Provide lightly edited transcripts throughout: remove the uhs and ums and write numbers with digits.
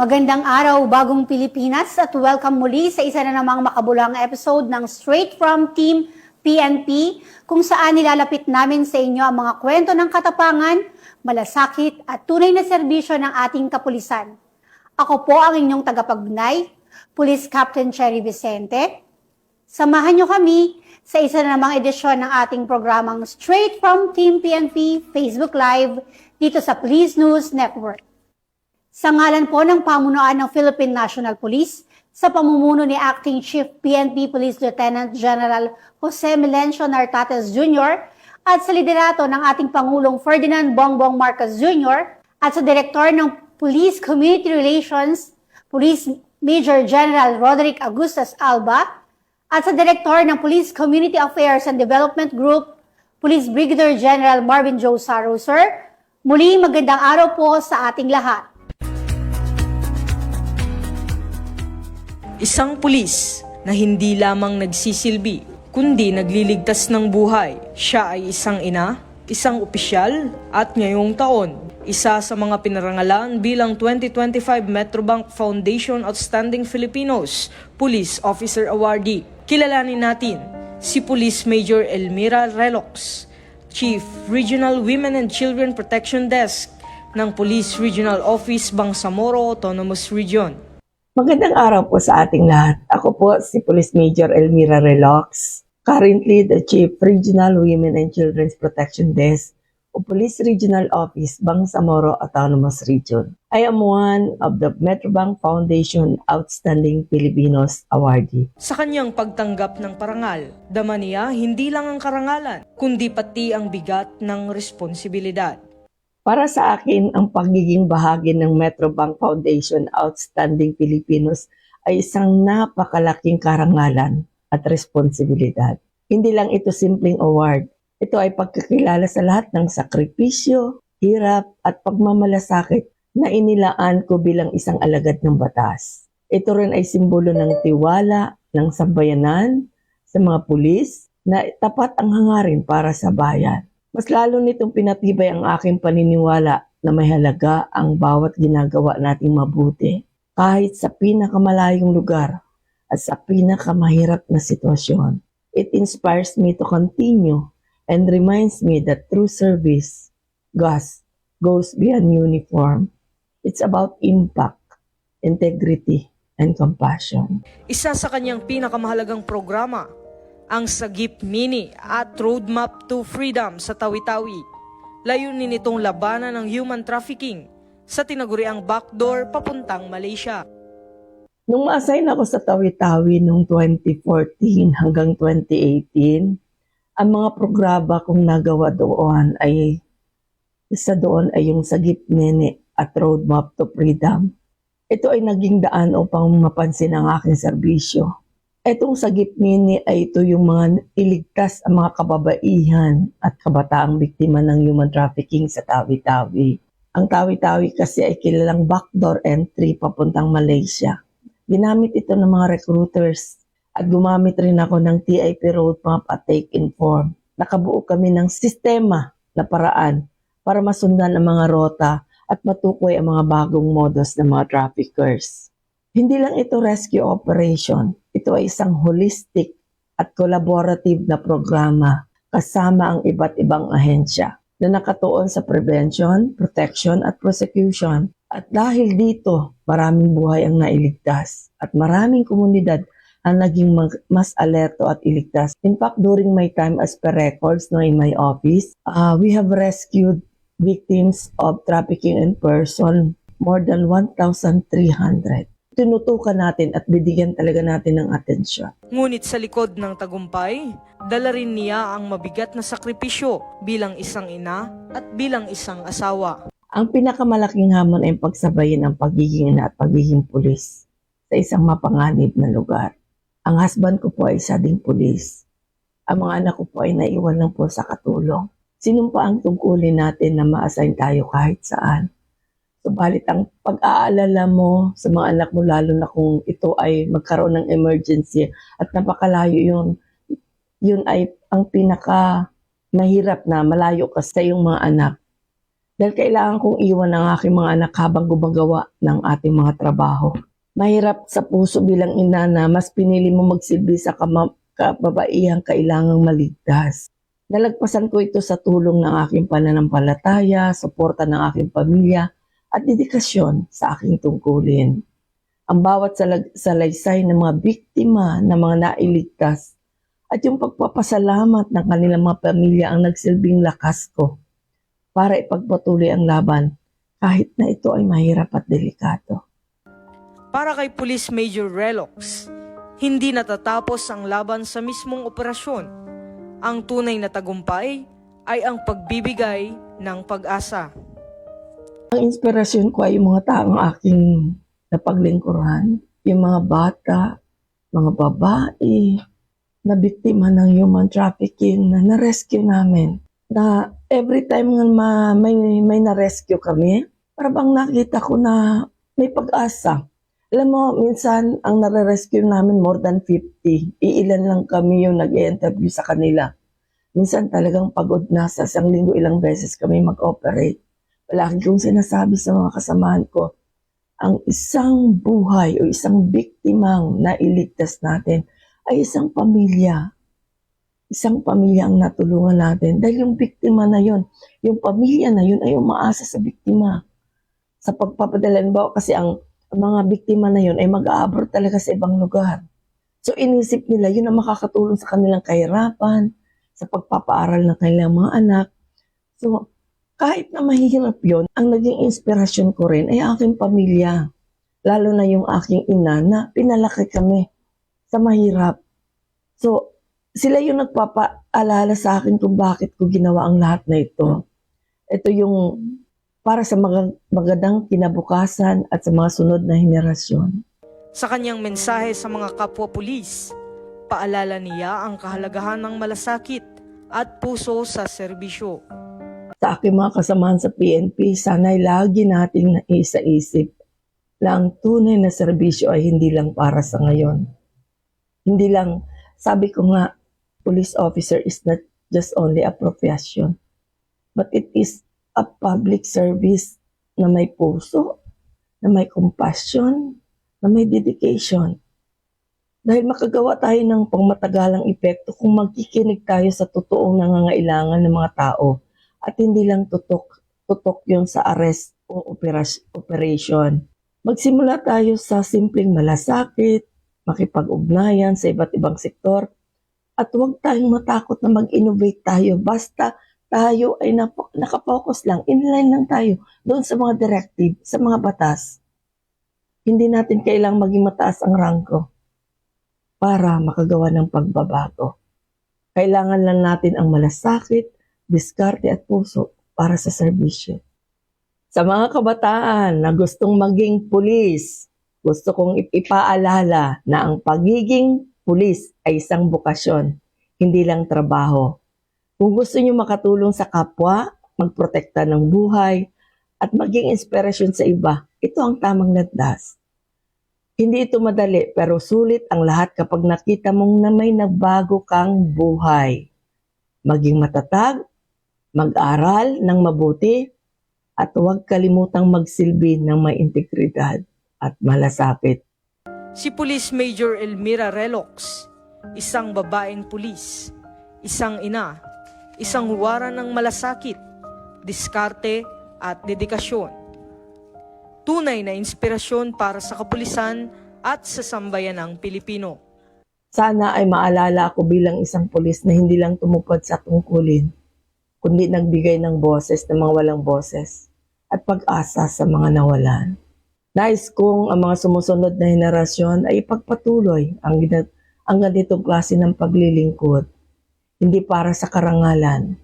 Magandang araw, bagong Pilipinas at welcome muli sa isa na namang makabulang episode ng Straight from Team PNP kung saan nilalapit namin sa inyo ang mga kwento ng katapangan, malasakit at tunay na serbisyo ng ating kapulisan. Ako po ang inyong tagapagbunay, Police Captain Cherry Vicente. Samahan niyo kami sa isa na namang edisyon ng ating programang Straight from Team PNP Facebook Live dito sa Police News Network. Sa ngalan po ng pamunuan ng Philippine National Police, sa pamumuno ni Acting Chief PNP Police Lieutenant General Jose Melencio Nartates Jr. at sa liderato ng ating Pangulong Ferdinand Bongbong Marcos Jr. at sa Direktor ng Police Community Relations, Police Major General Roderick Augustus Alba, at sa Direktor ng Police Community Affairs and Development Group, Police Brigadier General Marvin Joe Saro, Sir. Muli magandang araw po sa ating lahat. Isang pulis na hindi lamang nagsisilbi, kundi nagliligtas ng buhay. Siya ay isang ina, isang opisyal, at ngayong taon, isa sa mga pinarangalan bilang 2025 Metrobank Foundation Outstanding Filipinos Police Officer Awardee. Kilalanin natin si Police Major Elmira Relox, Chief Regional Women and Children Protection Desk ng Police Regional Office Bangsamoro Autonomous Region. Magandang araw po sa ating lahat. Ako po si Police Major Elmira Relox, currently the Chief Regional Women and Children's Protection Desk o Police Regional Office Bangsamoro Autonomous Region. I am one of the Metrobank Foundation Outstanding Filipinos Awardee. Sa kanyang pagtanggap ng parangal, dama niya hindi lang ang karangalan, kundi pati ang bigat ng responsibilidad. Para sa akin, ang pagiging bahagi ng Metrobank Foundation Outstanding Filipinos ay isang napakalaking karangalan at responsibilidad. Hindi lang ito simpleng award. Ito ay pagkakilala sa lahat ng sakripisyo, hirap at pagmamalasakit na inilaan ko bilang isang alagad ng batas. Ito rin ay simbolo ng tiwala ng sambayanan sa mga pulis na tapat ang hangarin para sa bayan. Mas lalo nitong pinatibay ang aking paniniwala na may halaga ang bawat ginagawa nating mabuti kahit sa pinakamalayong lugar at sa pinakamahirap na sitwasyon. It inspires me to continue and reminds me that true service goes beyond uniform. It's about impact, integrity, and compassion. Isa sa kanyang pinakamahalagang programa, ang Sagip Mini at Roadmap to Freedom sa Tawi-Tawi. Layunin nitong labanan ng human trafficking sa tinaguriang backdoor papuntang Malaysia. Nung ma-assign ako sa Tawi-Tawi noong 2014 hanggang 2018, ang mga programa kong nagawa doon ay isa doon ay yung Sagip Mini at Roadmap to Freedom. Ito ay naging daan upang mapansin ang aking serbisyo. Itong Sagip Mini ay ito yung mga iligtas ang mga kababaihan at kabataang biktima ng human trafficking sa Tawi-Tawi. Ang Tawi-Tawi kasi ay kilalang backdoor entry papuntang Malaysia. Ginamit ito ng mga recruiters at gumamit rin ako ng TIP roadmap at take-inform. Nakabuo kami ng sistema na paraan para masundan ang mga rota at matukoy ang mga bagong modus ng mga traffickers. Hindi lang ito rescue operation. Ito ay isang holistic at collaborative na programa kasama ang iba't ibang ahensya na nakatuon sa prevention, protection at prosecution. At dahil dito, maraming buhay ang nailigtas at maraming komunidad ang naging mas alerto at iligtas. In fact, during my time as per records in my office, we have rescued victims of trafficking in person more than 1,300. Tinutukan natin at bibigyan talaga natin ng atensyon. Ngunit sa likod ng tagumpay, dala rin niya ang mabigat na sakripisyo bilang isang ina at bilang isang asawa. Ang pinakamalaking hamon ay pagsabayin ang pagiging ina at pagiging pulis sa isang mapanganib na lugar. Ang husband ko po ay isa ding pulis. Ang mga anak ko po ay naiwan lang po sa katulong. Sinumpa ang tungkulin natin na ma-assign tayo kahit saan. Subalit ang pag-aalala mo sa mga anak mo, lalo na kung ito ay magkaroon ng emergency at napakalayo yun ay ang pinaka mahirap na malayo ka sa iyong mga anak. Dahil kailangan kong iwan ang aking mga anak habang gumagawa ng ating mga trabaho. Mahirap sa puso bilang ina na mas pinili mo magsilbi sa kababaihang kailangang maligtas. Nalagpasan ko ito sa tulong ng aking pananampalataya, suporta ng aking pamilya, at dedikasyon sa aking tungkulin. Ang bawat salaysay ng mga biktima ng mga nailigtas at yung pagpapasalamat ng kanilang mga pamilya ang nagsilbing lakas ko para ipagpatuloy ang laban kahit na ito ay mahirap at delikado. Para kay Police Major Relox, hindi natatapos ang laban sa mismong operasyon. Ang tunay na tagumpay ay ang pagbibigay ng pag-asa. Ang inspirasyon ko ay yung mga taong aking napaglingkuran, yung mga bata, mga babae, na biktima ng human trafficking na na-rescue namin. Na every time nga may na-rescue kami, parang nakita ko na may pag-asa. Alam mo, minsan ang nare-rescue namin more than 50. Iilan lang kami yung nag-i-interview sa kanila. Minsan talagang pagod na sa isang linggo, ilang beses kami mag-operate. Palagi kong sinasabi sa mga kasamahan ko, ang isang buhay o isang biktimang nailigtas natin ay isang pamilya. Isang pamilya ang natulungan natin. Dahil yung biktima na yon, yung pamilya na yon ay umaasa sa biktima. Sa pagpapadalan ba, kasi ang mga biktima na yon ay mag-aabot talaga sa ibang lugar. So inisip nila yun ang makakatulong sa kanilang kahirapan, sa pagpapaaral ng kanilang mga anak. So kahit na mahihirap yon, ang naging inspirasyon ko rin ay aking pamilya. Lalo na yung aking ina na pinalaki kami sa mahirap. So sila yung nagpapaalala sa akin kung bakit ko ginawa ang lahat na ito. Ito yung para sa magandang kinabukasan at sa mga sunod na henerasyon. Sa kanyang mensahe sa mga kapwa-pulis, paalala niya ang kahalagahan ng malasakit at puso sa serbisyo. Sa aking mga kasamahan sa PNP, sana'y lagi nating naisaisip na ang tunay na serbisyo ay hindi lang para sa ngayon. Hindi lang, sabi ko nga, police officer is not just only a profession, but it is a public service na may puso, na may compassion, na may dedication. Dahil makagawa tayo ng pangmatagalang epekto kung magkikinig tayo sa totoong nangangailangan ng mga tao at hindi lang tutok yung sa arrest o operation. Magsimula tayo sa simpleng malasakit, makipag-ugnayan sa iba't ibang sektor, at huwag tayong matakot na mag-innovate tayo basta tayo ay nakapokus lang, inline lang tayo doon sa mga directive, sa mga batas. Hindi natin kailangang maging mataas ang rangko para makagawa ng pagbabago. Kailangan lang natin ang malasakit, diskarte at puso para sa serbisyo. Sa mga kabataan na gustong maging pulis, gusto kong ipaalala na ang pagiging pulis ay isang bukasyon, hindi lang trabaho. Kung gusto niyo makatulong sa kapwa, magprotekta ng buhay, at maging inspirasyon sa iba, ito ang tamang landas. Hindi ito madali, pero sulit ang lahat kapag nakita mong na may nagbago kang buhay. Maging matatag, mag-aral ng mabuti, at huwag kalimutang magsilbi ng may integridad at malasakit. Si Police Major Elmira Relox, isang babaeng pulis, isang ina, isang huwaran ng malasakit, diskarte at dedikasyon. Tunay na inspirasyon para sa kapulisan at sa sambayanang Pilipino. Sana ay maalala ako bilang isang pulis na hindi lang tumupad sa tungkulin, kundi nagbigay ng boses ng mga walang boses at pag-asa sa mga nawalan. Nais kong ang mga sumusunod na henerasyon ay ipagpatuloy ang ganitong klase ng paglilingkod, hindi para sa karangalan,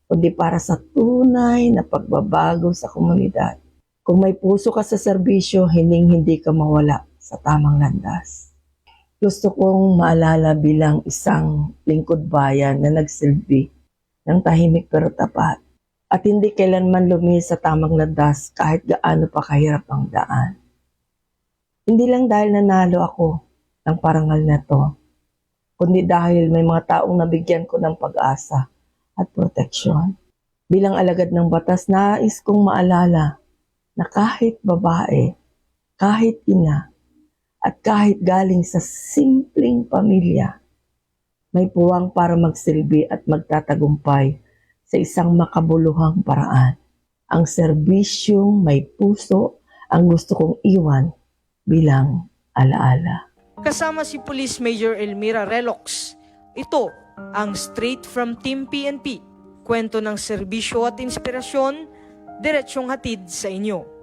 kundi para sa tunay na pagbabago sa komunidad. Kung may puso ka sa serbisyo, hindi ka mawala sa tamang landas. Gusto kong maalala bilang isang lingkod bayan na nagsilbi ng tahimik pero tapat at hindi kailanman lumihis sa tamang landas kahit gaano pa kahirap ang daan. Hindi lang dahil nanalo ako ng parangal na to, kundi dahil may mga taong nabigyan ko ng pag-asa at proteksyon. Bilang alagad ng batas, nais kong maalala na kahit babae, kahit ina, at kahit galing sa simpleng pamilya, may puwang para magsilbi at magtatagumpay sa isang makabuluhang paraan. Ang serbisyong may puso ang gusto kong iwan bilang alaala. Kasama si Police Major Elmira Relox. Ito ang Straight from Team PNP. Kwento ng serbisyo at inspirasyon, diretsyong hatid sa inyo.